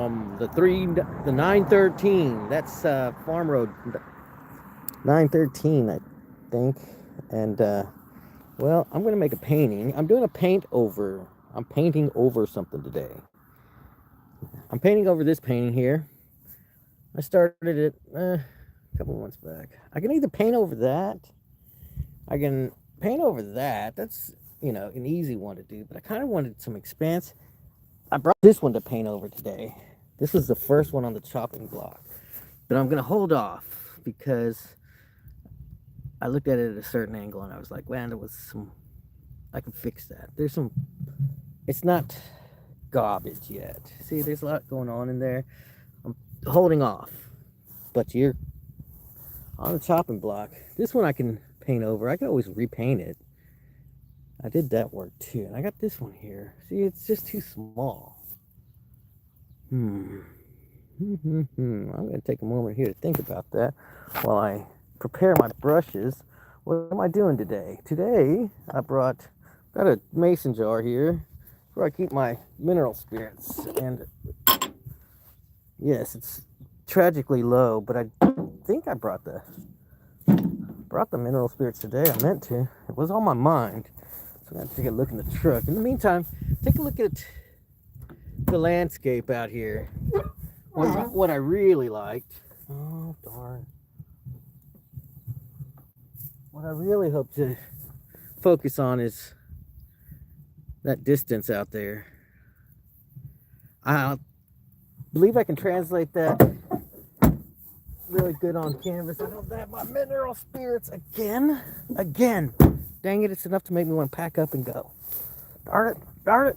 the 913. That's Farm Road 913, I think. And well, I'm gonna make a painting. I'm doing a paint over. I'm painting over something today. I'm painting over this painting here. I started it a couple months back. I can either paint over that. I can paint over that. That's an easy one to do. But I kind of wanted some expanse. I brought this one to paint over today. This was the first one on the chopping block. But I'm gonna hold off because I looked at it at a certain angle and I was like, man, there was some. I can fix that. There's some. It's not garbage yet. See, there's a lot going on in there. I'm holding off. But you're on the chopping block. This one I can paint over. I can always repaint it. I did that work too. And I got this one here. See, it's just too small. I'm going to take a moment here to think about that while I prepare my brushes. What am I doing today? Today, got a mason jar here where I keep my mineral spirits. And yes, it's tragically low, but I think I brought the mineral spirits today. I meant to. It was on my mind. So I'm going to take a look in the truck. In the meantime, take a look at the landscape out here. What I really liked. Oh, darn. What I really hope to focus on is that distance out there. I believe I can translate that really good on canvas. I don't have my mineral spirits again. Dang it, it's enough to make me want to pack up and go. Darn it. I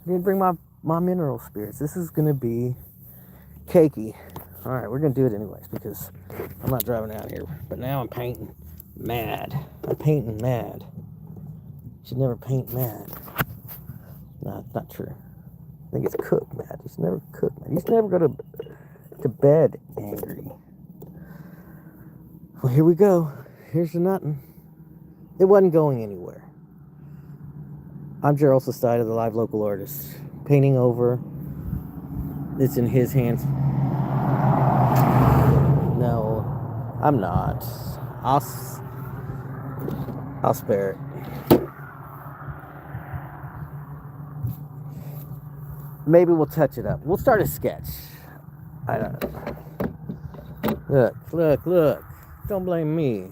didn't bring my mineral spirits. This is going to be cakey. All right, we're going to do it anyways because I'm not driving out here. But now I'm painting mad. Should never paint mad. No, it's not true. I think it's cook mad. You should never cook mad. You should never go to bed angry. Well, here we go. Here's the nothing. It wasn't going anywhere. I'm Gerald Sestida, the live local artist. Painting over. It's in his hands. No, I'm not. I'll spare it. Maybe we'll touch it up. We'll start a sketch. I don't know. Look. Don't blame me.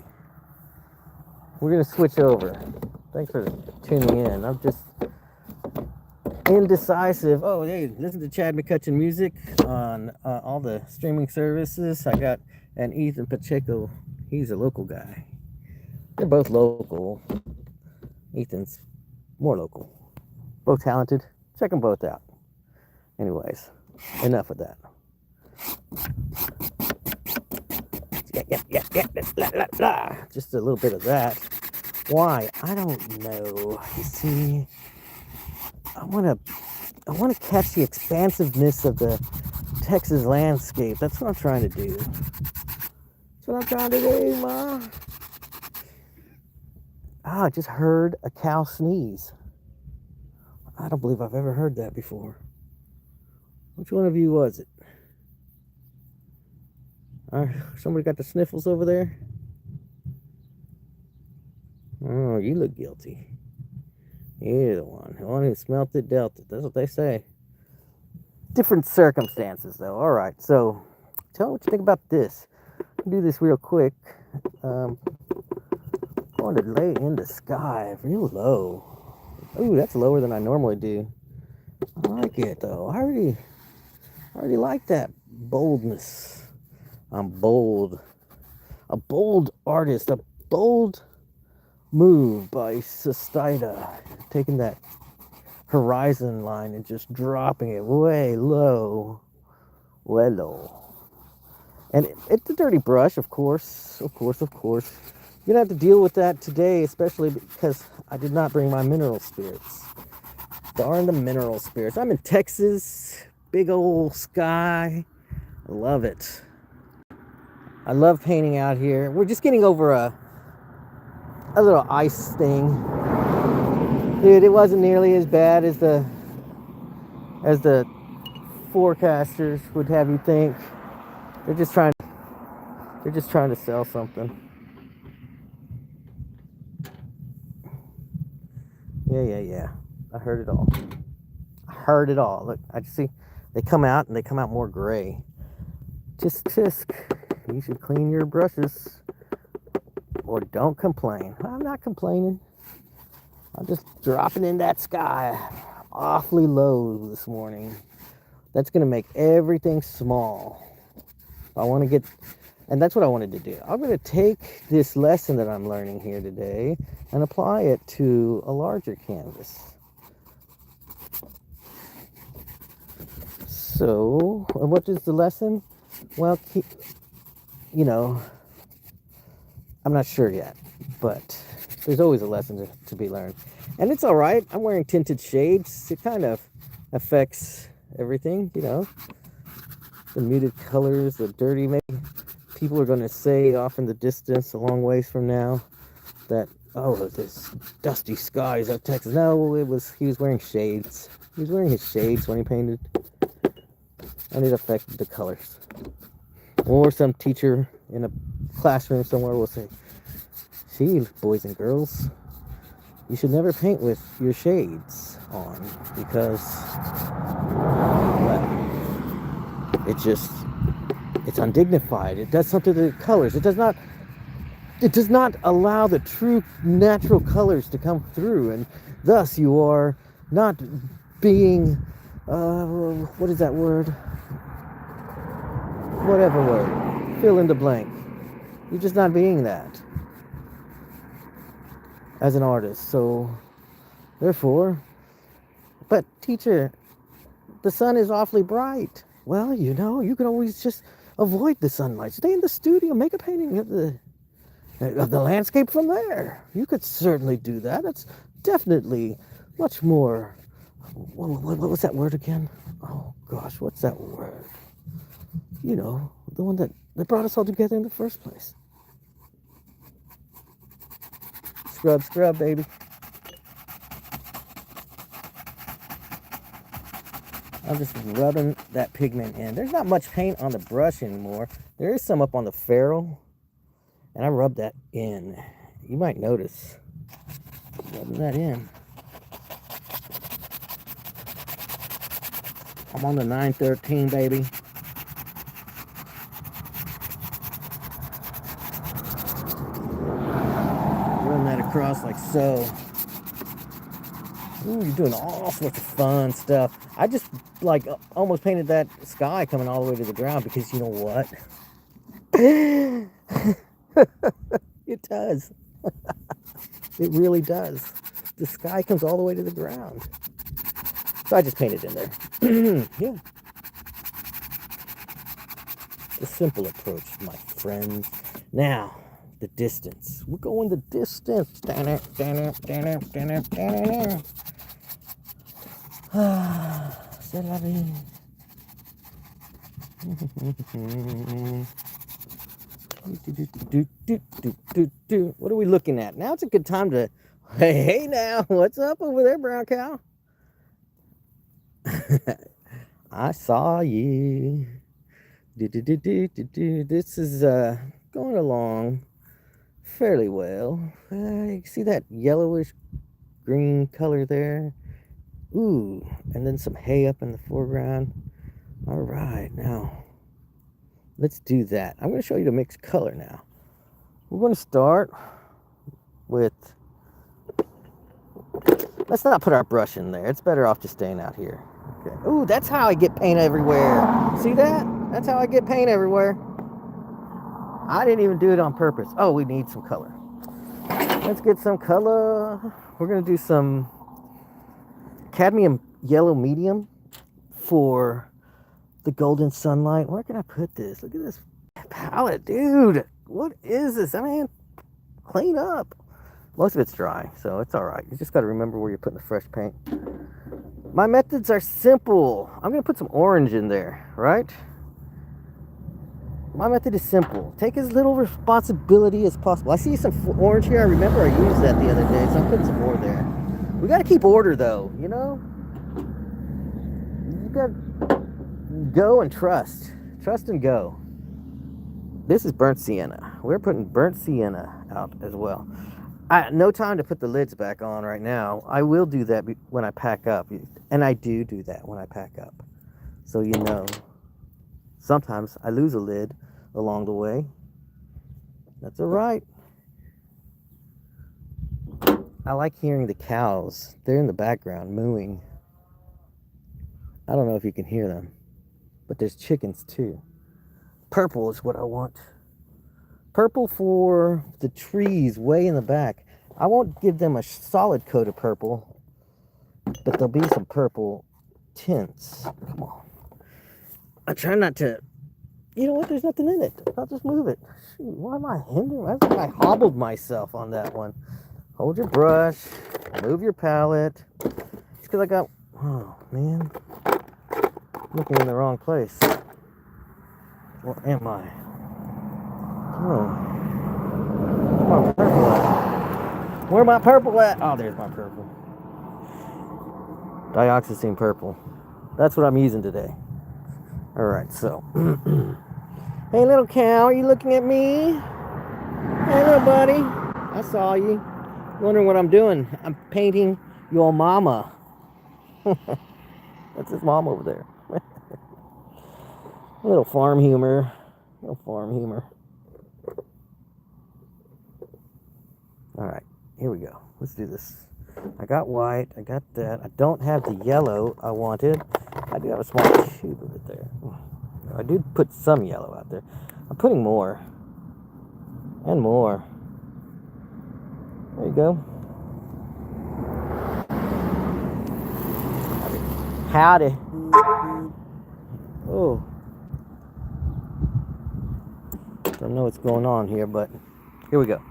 We're going to switch over. Thanks for tuning in. I'm just indecisive. Oh, hey, listen to Chad McCutcheon music on all the streaming services. I got an Ethan Pacheco. He's a local guy. They're both local. Ethan's more local. Both talented. Check them both out. Anyways, enough of that. Yeah. Just a little bit of that. Why? I don't know. You see, I want to catch the expansiveness of the Texas landscape. That's what I'm trying to do. Ma. I just heard a cow sneeze. I don't believe I've ever heard that before. Which one of you was it? Somebody got the sniffles over there? Oh, you look guilty. You're the one who smelt it, dealt it. That's what they say. Different circumstances, though. All right, so tell me what you think about this. I'll do this real quick. Going to lay in the sky, real low. Ooh, that's lower than I normally do. I like it, though. I already like that boldness. I'm bold. A bold artist. A bold move by Sestida. Taking that horizon line and just dropping it way low. And it's a dirty brush, of course. You're gonna have to deal with that today, especially because I did not bring my mineral spirits. Darn the mineral spirits. I'm in Texas. Big old sky. I love it. I love painting out here. We're just getting over a little ice thing. Dude, it wasn't nearly as bad as the forecasters would have you think they're just trying to sell something. Yeah. I heard it all. Look, I just see they come out more gray. Tisk. You should clean your brushes or don't complain. I'm not complaining. I'm just dropping in that sky awfully low this morning. That's going to make everything small. And that's what I wanted to do. I'm going to take this lesson that I'm learning here today and apply it to a larger canvas. So, what is the lesson? Well, I'm not sure yet, but there's always a lesson to be learned. And it's all right. I'm wearing tinted shades. It kind of affects everything, the muted colors, the dirty. Maybe people are going to say off in the distance, a long ways from now, that, oh, this dusty skies of Texas. No, he was wearing shades. He was wearing his shades when he painted, and it affected the colors. Or some teacher in a classroom somewhere will say, see, boys and girls, you should never paint with your shades on because, well, it's undignified. It does something to the colors. It does not allow the true natural colors to come through, and thus you are not being, what is that word? Whatever word. Fill in the blank. You're just not being that as an artist. So, therefore, but teacher, the sun is awfully bright. Well, you can always just avoid the sunlight. Stay in the studio, make a painting of the landscape from there. You could certainly do that. That's definitely much more. What was that word again? Oh gosh, what's that word? The one that brought us all together in the first place. Scrub, baby. I'm just rubbing that pigment in. There's not much paint on the brush anymore. There is some up on the ferrule, and I rub that in. You might notice rubbing that in. I'm on the 913, baby. Run that across like so. Ooh, you're doing all sorts of fun stuff. I just almost painted that sky coming all the way to the ground because you know what? It does. It really does. The sky comes all the way to the ground. So I just painted in there. Yeah. The simple approach, my friends. Now, the distance. We're going the distance. C'est la vie. What are we looking at? Now it's a good time to, hey now, what's up over there, brown cow? I saw you. This is going along fairly well. You see that yellowish green color there? Ooh, and then some hay up in the foreground. All right, now let's do that. I'm going to show you the mixed color now. We're going to start with, let's not put our brush in there. It's better off just staying out here. Okay. Ooh, that's how I get paint everywhere. See that? That's how I get paint everywhere. I didn't even do it on purpose. Oh, we need some color. Let's get some color. We're going to do some cadmium yellow medium for the golden sunlight. Where can I put this? Look at this palette, dude. What is this? I mean, clean up. Most of it's dry, so it's all right. You just got to remember where you're putting the fresh paint. My methods are simple. I'm going to put some orange in there, right? My method is simple. Take as little responsibility as possible. I see some orange here. I remember I used that the other day, so I'm putting some more there. We got to keep order, though, go and trust. Trust and go. This is burnt sienna. We're putting burnt sienna out as well. No time to put the lids back on right now. I will do that when I pack up. And I do that when I pack up. So you know, sometimes I lose a lid along the way. That's all right. I like hearing the cows. They're in the background mooing. I don't know if you can hear them, but there's chickens too. Purple is what I want. Purple for the trees way in the back. I won't give them a solid coat of purple, but there'll be some purple tints. Come on. I try not to, you know what, there's nothing in it. I'll just move it. Shoot, why am I hindering? I think I hobbled myself on that one. Hold your brush, move your palette. It's because I got, oh man, looking in the wrong place. Or am I? Oh. Where's my purple at? Where's my purple at? Oh, there's my purple. Dioxazine purple. That's what I'm using today. Alright, so. Hey, little cow, are you looking at me? Hey, little buddy. I saw you. Wondering what I'm doing. I'm painting your mama. That's his mom over there. A little farm humor. Alright, here we go. Let's do this. I got white. I got that. I don't have the yellow I wanted. I do have a small tube of it there. I did put some yellow out there. I'm putting more. And more. There you go. Howdy. Oh. Don't know what's going on here, but here we go.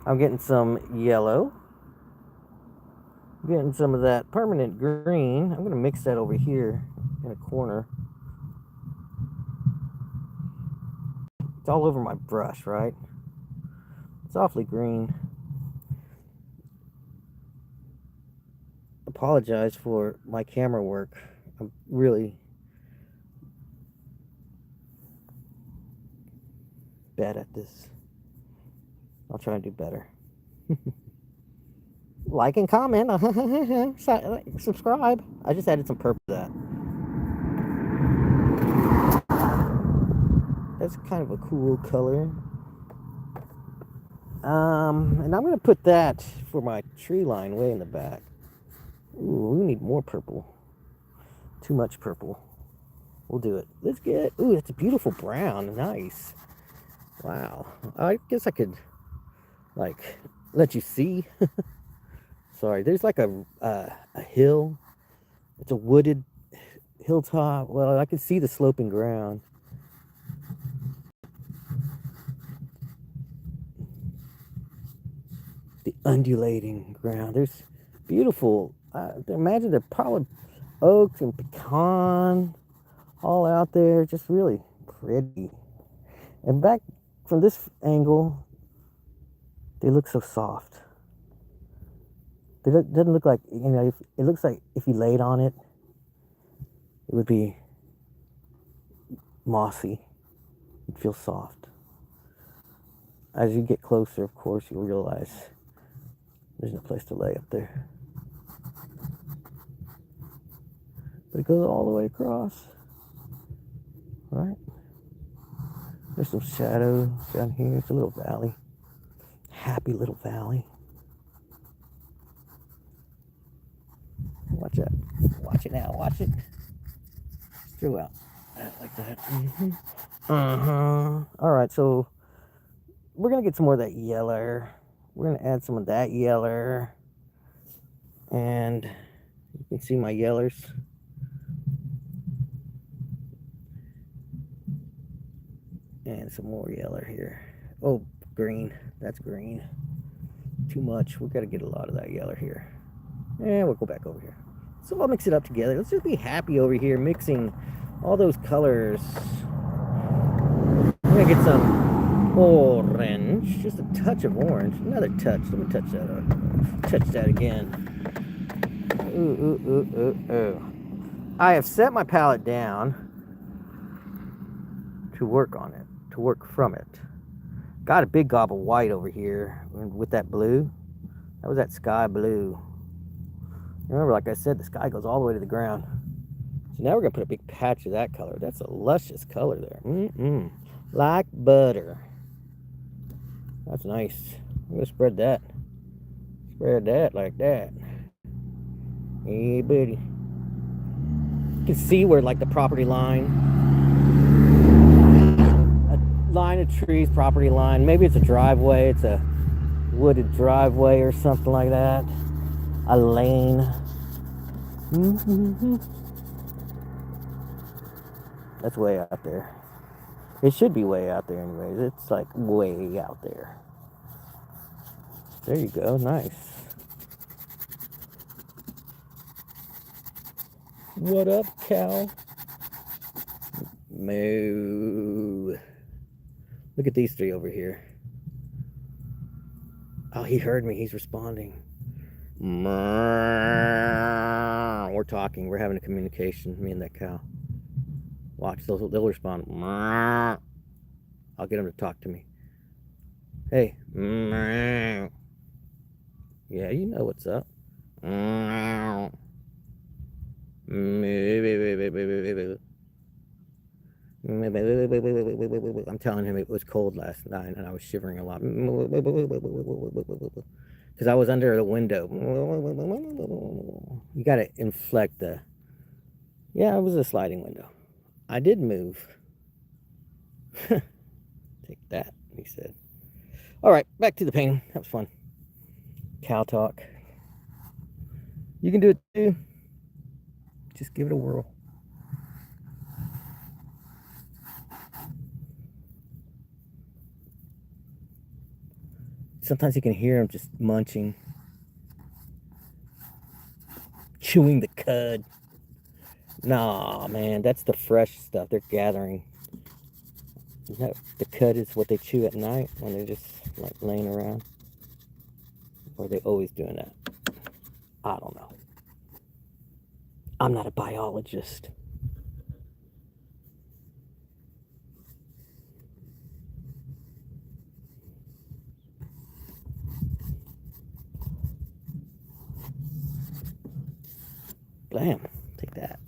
I'm getting some yellow. Getting some of that permanent green. I'm going to mix that over here in a corner. It's all over my brush, right? It's awfully green. Apologize for my camera work. I'm really bad at this. I'll try and do better. Like and comment. Subscribe. I just added some purple to that. That's kind of a cool color. And I'm going to put that for my tree line way in the back. Ooh, we need more purple. Too much purple. We'll do it. Let's get, ooh, that's a beautiful brown. Nice. Wow. I guess I could, like, let you see. Sorry, there's like a hill. It's a wooded hilltop. Well, I can see the sloping ground. The undulating ground. There's beautiful. Imagine the probably oaks and pecan all out there. Just really pretty. And back from this angle, they look so soft. It doesn't look like, you know, it looks like if you laid on it, it would be mossy. It'd feel soft. As you get closer, of course, you'll realize there's no place to lay up there. But it goes all the way across. Right? There's some shadow down here. It's a little valley. Happy little valley. Watch that. Watch it now. Watch it. Through out. Like that. Alright, so we're going to get some more of that yeller. We're going to add some of that yeller. And you can see my yellers. And some more yeller here. Oh, green. That's green. Too much. We've got to get a lot of that yeller here. And we'll go back over here. So I'll mix it up together. Let's just be happy over here mixing all those colors. I'm going to get some orange. Just a touch of orange. Another touch. Let me touch that up. Touch that again. Ooh. I have set my palette down. to work on it, to work from it. Got a big gob of white over here with that blue. That was that sky blue. Remember, like I said, the sky goes all the way to the ground. So now we're gonna put a big patch of that color. That's a luscious color there. Like butter. That's nice. I'm gonna spread that. Spread that like that. Hey, buddy. You can see where, like, the property line, a line of trees, property line. Maybe it's a driveway. It's a wooded driveway or something like that. A lane. That's way out there. It should be way out there anyways. It's like way out there. There you go. Nice. What up, cow? Moo. Look at these three over here. Oh, he heard me. He's responding. We're talking. We're having a communication, me and that cow. Watch, they'll respond. I'll get them to talk to me. Hey. Yeah, you know what's up. I'm telling him it was cold last night and I was shivering a lot because I was under the window. You got to inflect the... Yeah, it was a sliding window. I did move. Take that, he said. All right, back to the painting. That was fun. Cow talk. You can do it too. Just give it a whirl. Sometimes you can hear them just munching, chewing the cud. Nah, man, that's the fresh stuff they're gathering. The cud is what they chew at night when they're just like laying around. Or are they always doing that? I don't know. I'm not a biologist. Blam, take that.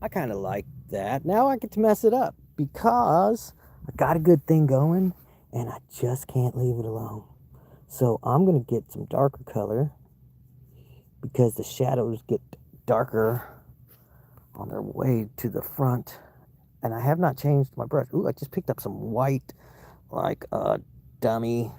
I kind of like that. Now I get to mess it up because I got a good thing going and I just can't leave it alone. So I'm going to get some darker color because the shadows get darker on their way to the front. And I have not changed my brush. Ooh, I just picked up some white like a dummy.